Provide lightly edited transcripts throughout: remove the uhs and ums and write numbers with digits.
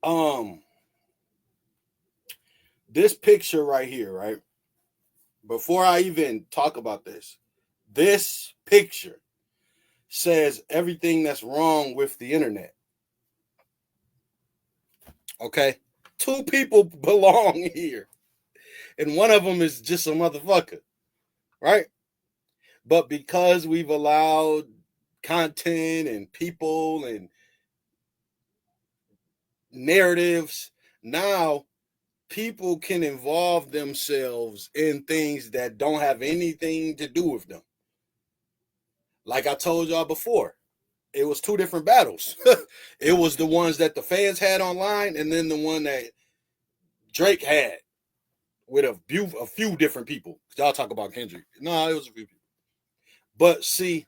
Um, this picture right here, right? Before I even talk about this picture says everything that's wrong with the internet. Okay? Two people belong here, and one of them is just a motherfucker, right? But because we've allowed content and people and narratives, now people can involve themselves in things that don't have anything to do with them. Like I told y'all before, it was two different battles. It was the ones that the fans had online, and then the one that Drake had with a few different people. Y'all talk about Kendrick. No, it was a few people. But see,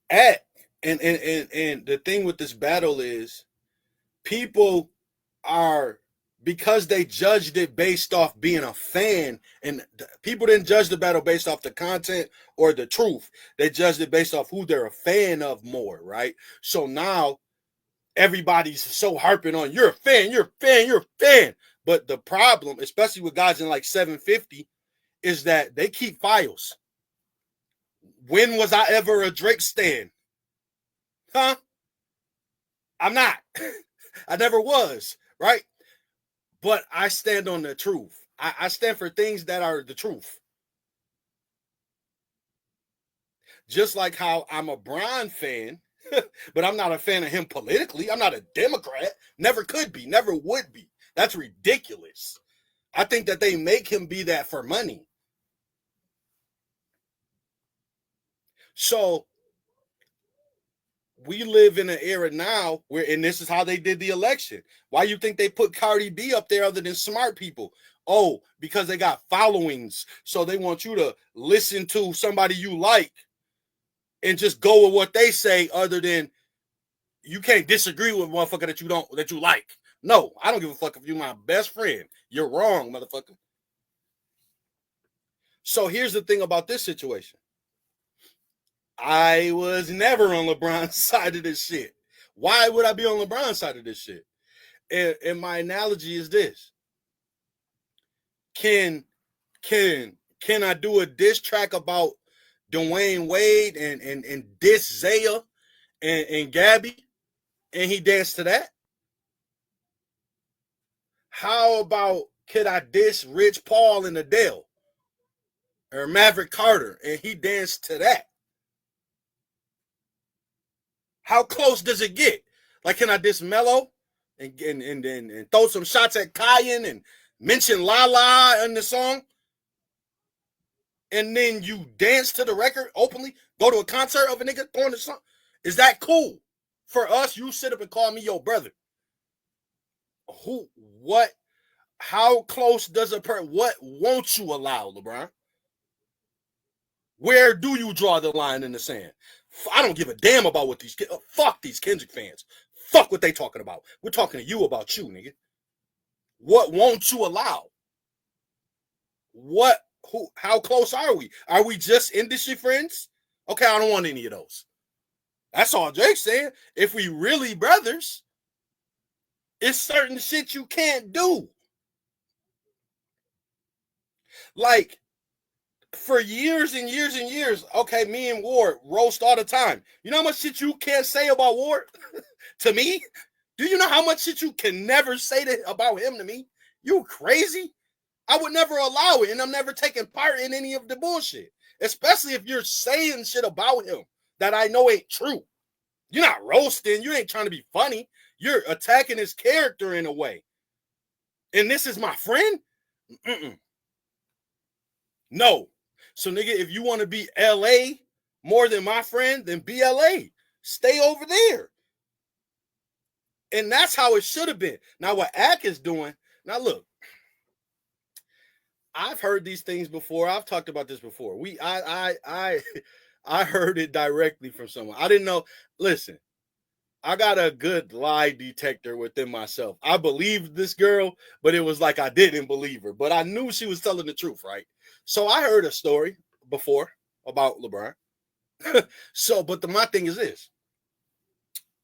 at and the thing with this battle is people are, because they judged it based off being a fan, and people didn't judge the battle based off the content or the truth. They judged it based off who they're a fan of more, right? So now everybody's so harping on you're a fan, you're a fan, you're a fan. But the problem, especially with guys in like 750, is that they keep files. When was I ever a Drake stan? Huh? I'm not. I never was, right? But I stand on the truth. I stand for things that are the truth. Just like how I'm a Bron fan, but I'm not a fan of him politically. I'm not a Democrat. Never could be, never would be. That's ridiculous. I think that they make him be that for money. So we live in an era now where, and this is how they did the election. Why you think they put Cardi B up there other than smart people? Oh, because they got followings. So they want you to listen to somebody you like and just go with what they say, other than you can't disagree with a motherfucker that you like. No, I don't give a fuck if you're my best friend. You're wrong, motherfucker. So here's the thing about this situation. I was never on LeBron's side of this shit. Why would I be on LeBron's side of this shit? And my analogy is this. Can I do a diss track about Dwayne Wade and diss Zaya and Gabby, and he danced to that? How about, could I diss Rich Paul and Adele or Maverick Carter and he danced to that? How close does it get? Like, can I diss Mello and throw some shots at Kyan and mention Lala in the song? And then you dance to the record openly, go to a concert of a nigga throwing the song? Is that cool? For us, you sit up and call me your brother. Who, what, how close does what won't you allow, LeBron? Where do you draw the line in the sand? I don't give a damn about what these fuck these Kendrick fans. Fuck what they talking about. We're talking to you about you, nigga. What won't you allow? What? Who? How close are we? Are we just industry friends? Okay, I don't want any of those. That's all Drake's saying. If we really brothers, it's certain shit you can't do. Like, for years and years and years, okay, me and Ward roast all the time. You know how much shit you can't say about Ward to me? Do you know how much shit you can never say about him to me? You crazy? I would never allow it, and I'm never taking part in any of the bullshit, especially if you're saying shit about him that I know ain't true. You're not roasting. You ain't trying to be funny. You're attacking his character in a way. And this is my friend? Mm-mm. No. So, nigga, if you want to be LA more than my friend, then be LA. Stay over there. And that's how it should have been. Now, what Ack is doing, now look, I've heard these things before. I've talked about this before. I heard it directly from someone. I didn't know. Listen, I got a good lie detector within myself. I believed this girl, but it was like I didn't believe her. But I knew she was telling the truth, right? So I heard a story before about LeBron. So, but my thing is this,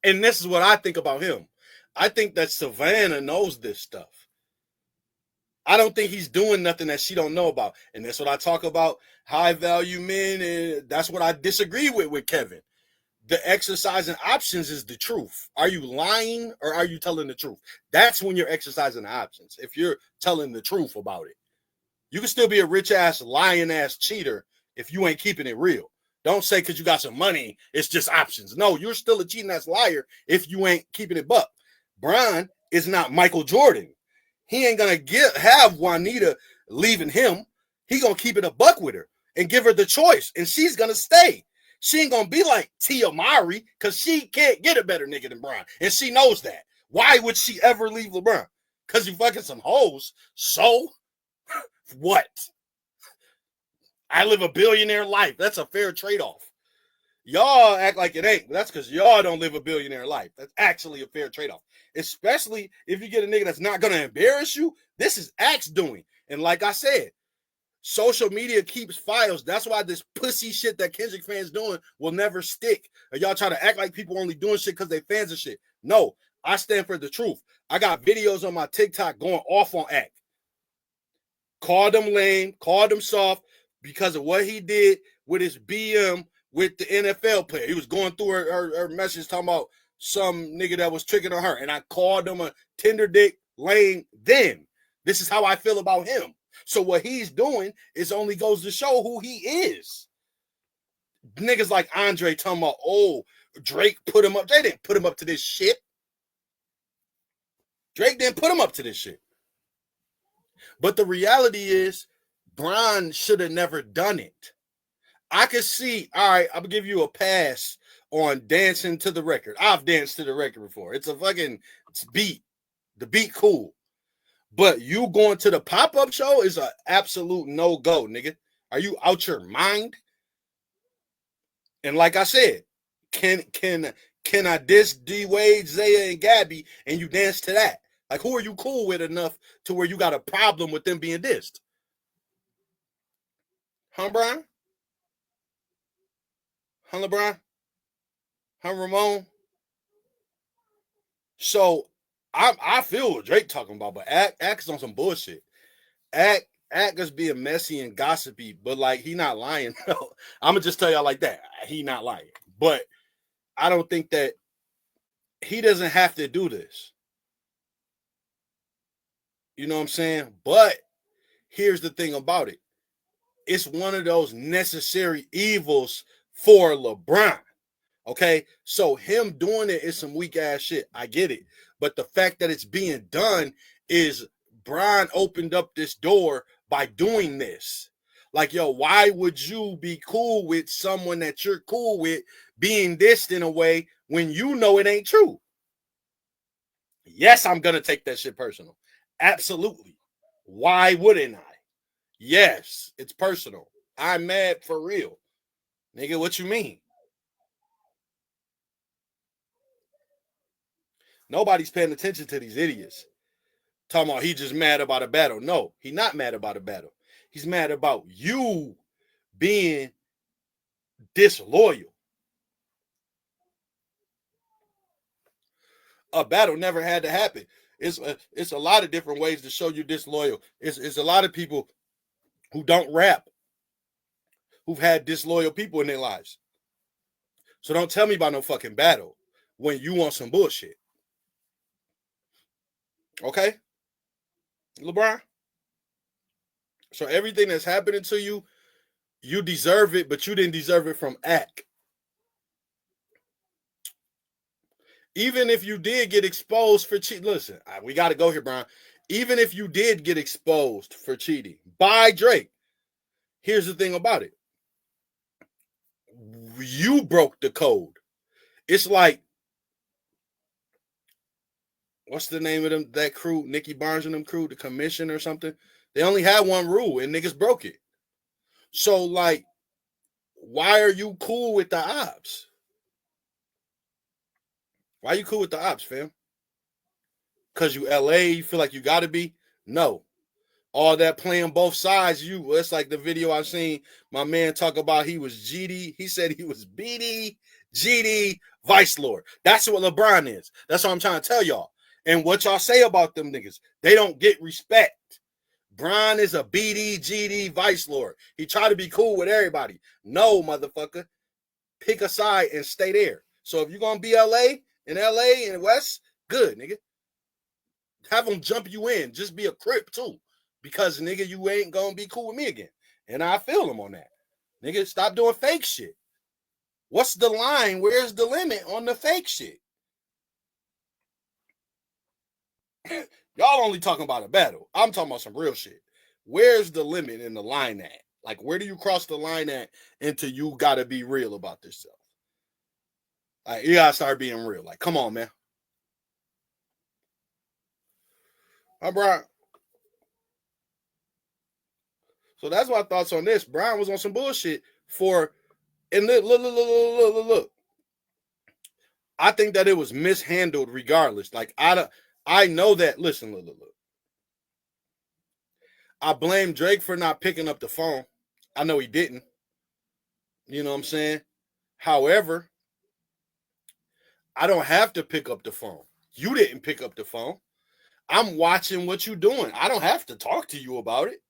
and this is what I think about him. I think that Savannah knows this stuff. I don't think he's doing nothing that she don't know about. And that's what I talk about, high value men, and that's what I disagree with Kevin. The exercising options is the truth. Are you lying or are you telling the truth? That's when you're exercising the options. If you're telling the truth about it, you can still be a rich ass, lying ass cheater if you ain't keeping it real. Don't say because you got some money, it's just options. No, you're still a cheating ass liar if you ain't keeping it buck. Brian is not Michael Jordan. He ain't gonna have Juanita leaving him. He gonna keep it a buck with her and give her the choice, and she's gonna stay. She ain't gonna be like Tia Mowry because she can't get a better nigga than Brian, and she knows that. Why would she ever leave LeBron? Because you fucking some hoes. So what? I live a billionaire life. That's a fair trade-off. Y'all act like it ain't, but that's because y'all don't live a billionaire life. That's actually a fair trade-off. Especially if you get a nigga that's not going to embarrass you. This is Axe doing. And like I said, social media keeps files. That's why this pussy shit that Kendrick fans doing will never stick. And y'all try to act like people only doing shit because they fans of shit. No, I stand for the truth. I got videos on my TikTok going off on Axe. Called him lame, called him soft because of what he did with his BM with the NFL player. He was going through her message talking about some nigga that was tricking on her. And I called him a tender dick lame then. This is how I feel about him. So what he's doing is only goes to show who he is. Niggas like Andre talking about, oh, Drake put him up. They didn't put him up to this shit. Drake didn't put him up to this shit. But the reality is, Brian should have never done it. I could see, all right, I'm going to give you a pass on dancing to the record. I've danced to the record before. It's beat. The beat cool. But you going to the pop-up show is an absolute no-go, nigga. Are you out your mind? And like I said, can I diss D-Wade, Zaya, and Gabby, and you dance to that? Like, who are you cool with enough to where you got a problem with them being dissed? Huh, Brian? Huh, LeBron? Huh, Ramon? So, I feel what Drake talking about, but Act is on some bullshit. Act is being messy and gossipy, but, like, he not lying. I'm going to just tell y'all like that. He not lying. But I don't think that he doesn't have to do this. You know what I'm saying? But here's the thing about it. It's one of those necessary evils for LeBron. Okay? So him doing it is some weak ass shit. I get it. But the fact that it's being done is Brian opened up this door by doing this. Like, yo, why would you be cool with someone that you're cool with being dissed in a way when you know it ain't true? Yes, I'm going to take that shit personal. Absolutely. Why wouldn't I? Yes, it's personal. I'm mad for real. Nigga, what you mean? Nobody's paying attention to these idiots. Talking about he just mad about a battle. No, he's not mad about a battle. He's mad about you being disloyal. A battle never had to happen. It's a lot of different ways to show you disloyal. It's a lot of people who don't rap who've had disloyal people in their lives. So don't tell me about no fucking battle when you want some bullshit. Okay? LeBron? So everything that's happening to you, you deserve it, but you didn't deserve it from Act. Even if you did get exposed for cheating, listen, we got to go here, Brian. Even if you did get exposed for cheating by Drake, here's the thing about it. You broke the code. It's like, what's the name of them? That crew, Nicky Barnes and them crew, the commission or something. They only had one rule and niggas broke it. So, like, why are you cool with the ops? Why are you cool with the ops, fam? Because you LA, you feel like you got to be? No. All that playing both sides, it's like the video I've seen my man talk about he was GD. He said he was BD, GD, Vice Lord. That's what LeBron is. That's what I'm trying to tell y'all. And what y'all say about them niggas? They don't get respect. Bron is a BDGD vice lord. He try to be cool with everybody. No, motherfucker. Pick a side and stay there. So if you're going to be LA and West, good, nigga. Have them jump you in. Just be a Crip, too. Because, nigga, you ain't going to be cool with me again. And I feel them on that. Nigga, stop doing fake shit. What's the line? Where's the limit on the fake shit? Y'all only talking about a battle. I'm talking about some real shit. Where's the limit in the line at? Like, where do you cross the line at until you got to be real about this stuff? Like, you got to start being real. Like, come on, man. All right, Brian. So that's my thoughts on this. Brian was on some bullshit and look. I think that it was mishandled regardless. Like, I know that. Listen, look. I blame Drake for not picking up the phone. I know he didn't. You know what I'm saying? However, I don't have to pick up the phone. You didn't pick up the phone. I'm watching what you're doing. I don't have to talk to you about it.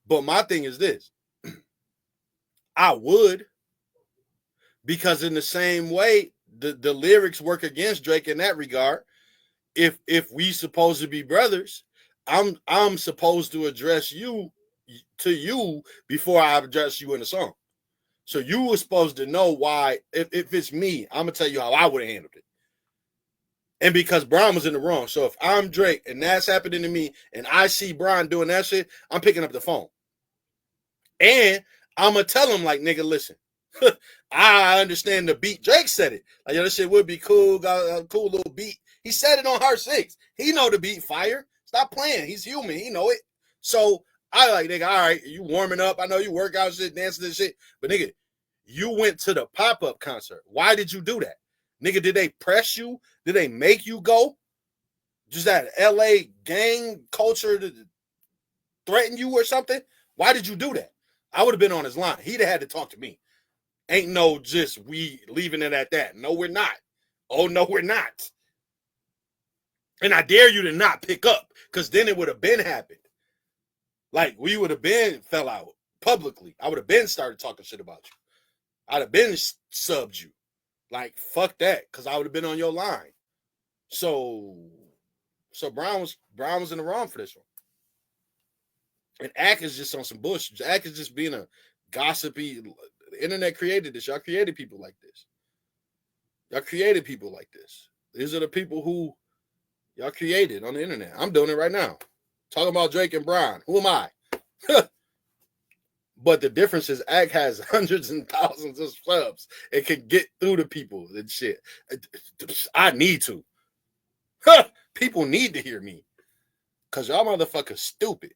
But my thing is this. I would, because in the same way, the lyrics work against Drake in that regard. If we supposed to be brothers, I'm supposed to address you before I address you in the song. So you were supposed to know why. If it's me, I'm gonna tell you how I would have handled it. And because Brian was in the wrong. So if I'm Drake and that's happening to me and I see Brian doing that shit, I'm picking up the phone. And I'm gonna tell him, like, nigga, listen, I understand the beat. Drake said it. Like, yo, this shit would be cool, got a cool little beat. He said it on Heart 6. He know the beat fire. Stop playing. He's human. He know it. So I like, nigga, all right, you warming up. I know you work out shit, dancing and shit. But nigga, you went to the pop-up concert. Why did you do that? Nigga, did they press you? Did they make you go? Just that LA gang culture to threaten you or something? Why did you do that? I would have been on his line. He'd have had to talk to me. Ain't no just we leaving it at that. No, we're not. Oh, no, we're not. And I dare you to not pick up, because then it would have been happened. Like, we would have been fell out publicly. I would have been started talking shit about you. I'd have been subbed you. Like, fuck that, because I would have been on your line. So Brown was in the wrong for this one. And Ack is just on some bullshit. Ack is just being a gossipy. The internet created this. Y'all created people like this. These are the people who y'all created on the internet. I'm doing it right now. Talking about Drake and Brian. Who am I? But the difference is Ack has hundreds and thousands of subs. It can get through to people and shit. I need to. People need to hear me. Because y'all motherfuckers stupid.